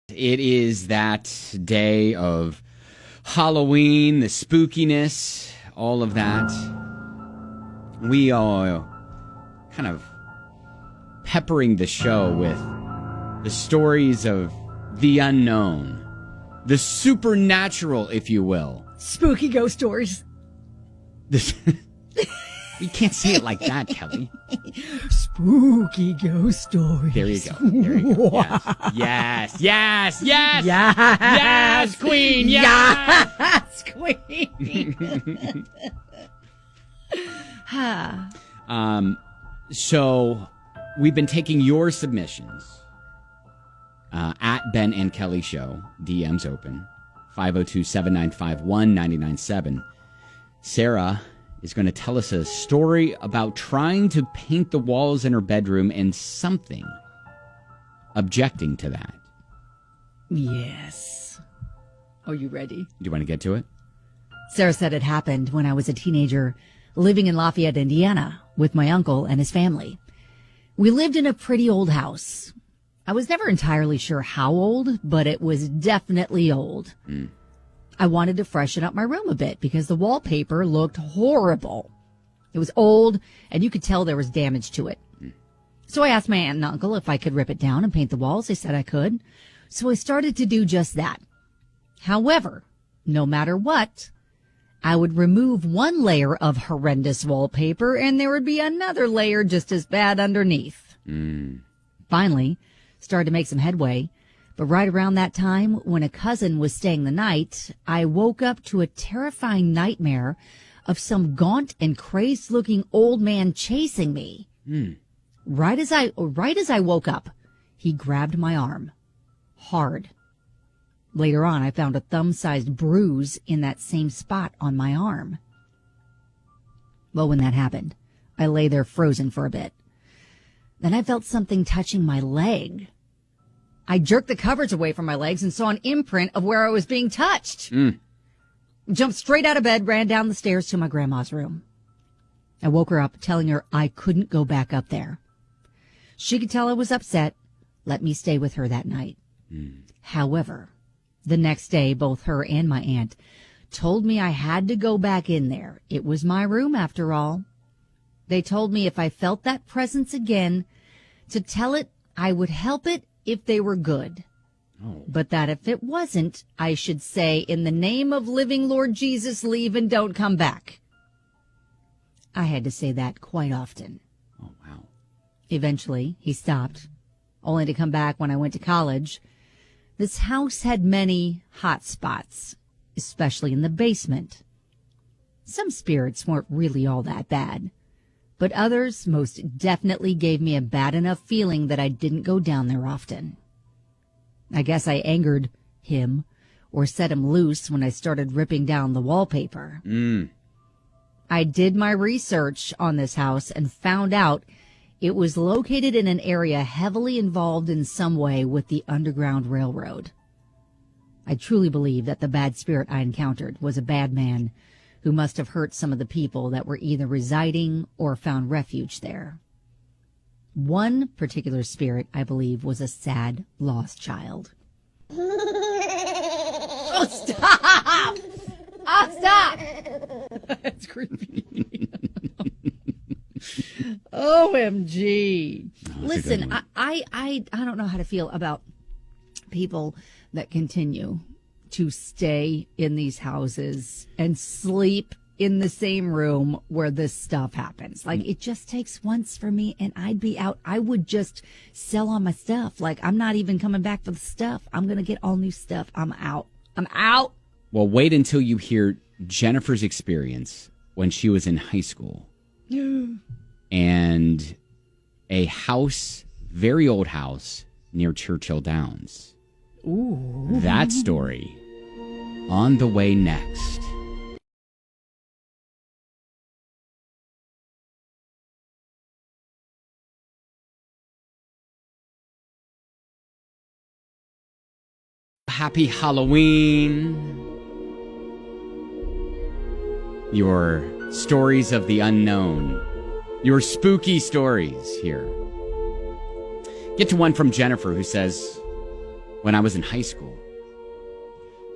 It is that day of Halloween, the spookiness, all of that. We are kind of peppering the show with the stories of the unknown, the supernatural, if you will. Spooky ghost stories. You can't say it like that, Kelly. Spooky ghost stories. There you go. There you go. Yes. Yes. Yes. Yes. Yes, Queen. Yes, Queen. So we've been taking your submissions at Ben and Kelly Show. DM's open. 502-795-1997. Sarah is going to tell us a story about trying to paint the walls in her bedroom and something objecting to that. Yes. Are you ready? Do you want to get to it? Sarah said it happened when I was a teenager living in Lafayette, Indiana, with my uncle and his family. We lived in a pretty old house. I was never entirely sure how old, but it was definitely old. I wanted to freshen up my room a bit because the wallpaper looked horrible. It was old, and you could tell there was damage to it. So I asked my aunt and uncle if I could rip it down and paint the walls. They said I could. So I started to do just that. However, no matter what, I would remove one layer of horrendous wallpaper, and there would be another layer just as bad underneath. Finally, started to make some headway. But right around that time, when a cousin was staying the night, I woke up to a terrifying nightmare of some gaunt and crazed-looking old man chasing me. Right as I woke up, he grabbed my arm. Hard. Later on, I found a thumb-sized bruise in that same spot on my arm. Well, when that happened, I lay there frozen for a bit. Then I felt something touching my leg. I jerked the covers away from my legs and saw an imprint of where I was being touched. Jumped straight out of bed, ran down the stairs to my grandma's room. I woke her up, telling her I couldn't go back up there. She could tell I was upset, let me stay with her that night. However, the next day, both her and my aunt told me I had to go back in there. It was my room, after all. They told me if I felt that presence again, to tell it I would help it if they were good. But that if it wasn't, I should say, in the name of living Lord Jesus, leave and don't come back. I had to say that quite often. Oh, wow. Eventually, he stopped, only to come back when I went to college. This house had many hot spots, especially in the basement. Some spirits weren't really all that bad, but others most definitely gave me a bad enough feeling that I didn't go down there often. I guess I angered him or set him loose when I started ripping down the wallpaper. I did my research on this house and found out it was located in an area heavily involved in some way with the Underground Railroad. I truly believe that the bad spirit I encountered was a bad man who must have hurt some of the people that were either residing or found refuge there. One particular spirit, I believe, was a sad, lost child. Oh, stop! Oh, stop! That's creepy. OMG. Listen, I don't know how to feel about people that continue to stay in these houses and sleep in the same room where this stuff happens. Like, it just takes once for me and I'd be out. I would just sell all my stuff. Like, I'm not even coming back for the stuff. I'm going to get all new stuff. I'm out. I'm out. Well, wait until you hear Jennifer's experience when she was in high school. And a house, very old house, near Churchill Downs. Ooh. That story on the way next. Happy Halloween. Your stories of the unknown. Your spooky stories here. Get to one from Jennifer who says, when I was in high school.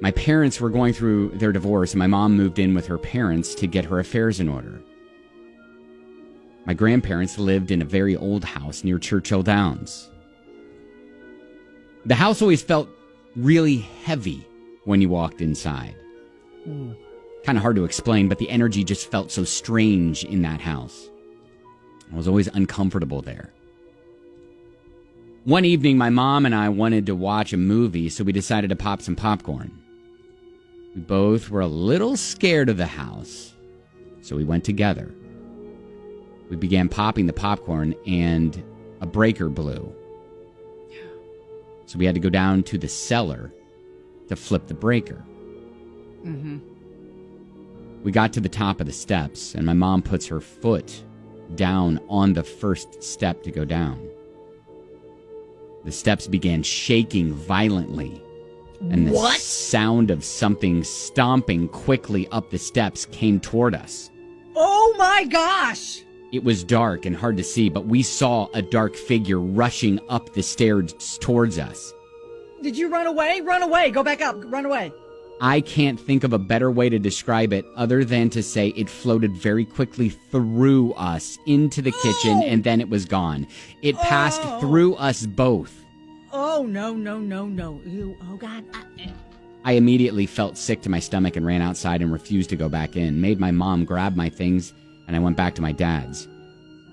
My parents were going through their divorce, and my mom moved in with her parents to get her affairs in order. My grandparents lived in a very old house near Churchill Downs. The house always felt really heavy when you walked inside. Kind of hard to explain, but the energy just felt so strange in that house. I was always uncomfortable there. One evening, my mom and I wanted to watch a movie, so we decided to pop some popcorn. We both were a little scared of the house, so we went together. We began popping the popcorn, and a breaker blew. So we had to go down to the cellar to flip the breaker. We got to the top of the steps, and my mom puts her foot down on the first step to go down. The steps began shaking violently, and the sound of something stomping quickly up the steps came toward us. Oh my gosh! It was dark and hard to see, but we saw a dark figure rushing up the stairs towards us. Did you run away? Run away! Go back up! Run away! I can't think of a better way to describe it other than to say it floated very quickly through us into the kitchen, and then it was gone. It passed through us both. Oh, no. Ew, oh, God. I immediately felt sick to my stomach and ran outside and refused to go back in. Made my mom grab my things, and I went back to my dad's.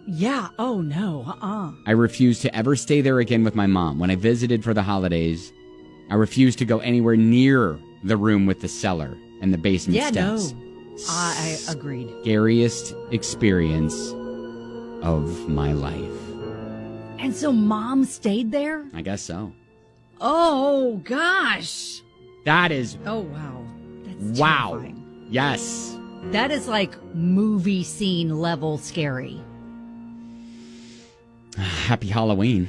Yeah, oh, no, I refused to ever stay there again with my mom. When I visited for the holidays, I refused to go anywhere near the room with the cellar and the basement steps. No. I agreed. Scariest experience of my life. And so Mom stayed there? I guess so. Oh, gosh. That is... Oh, wow. That's wow. terrifying. Yes. That is like movie scene level scary. Happy Halloween.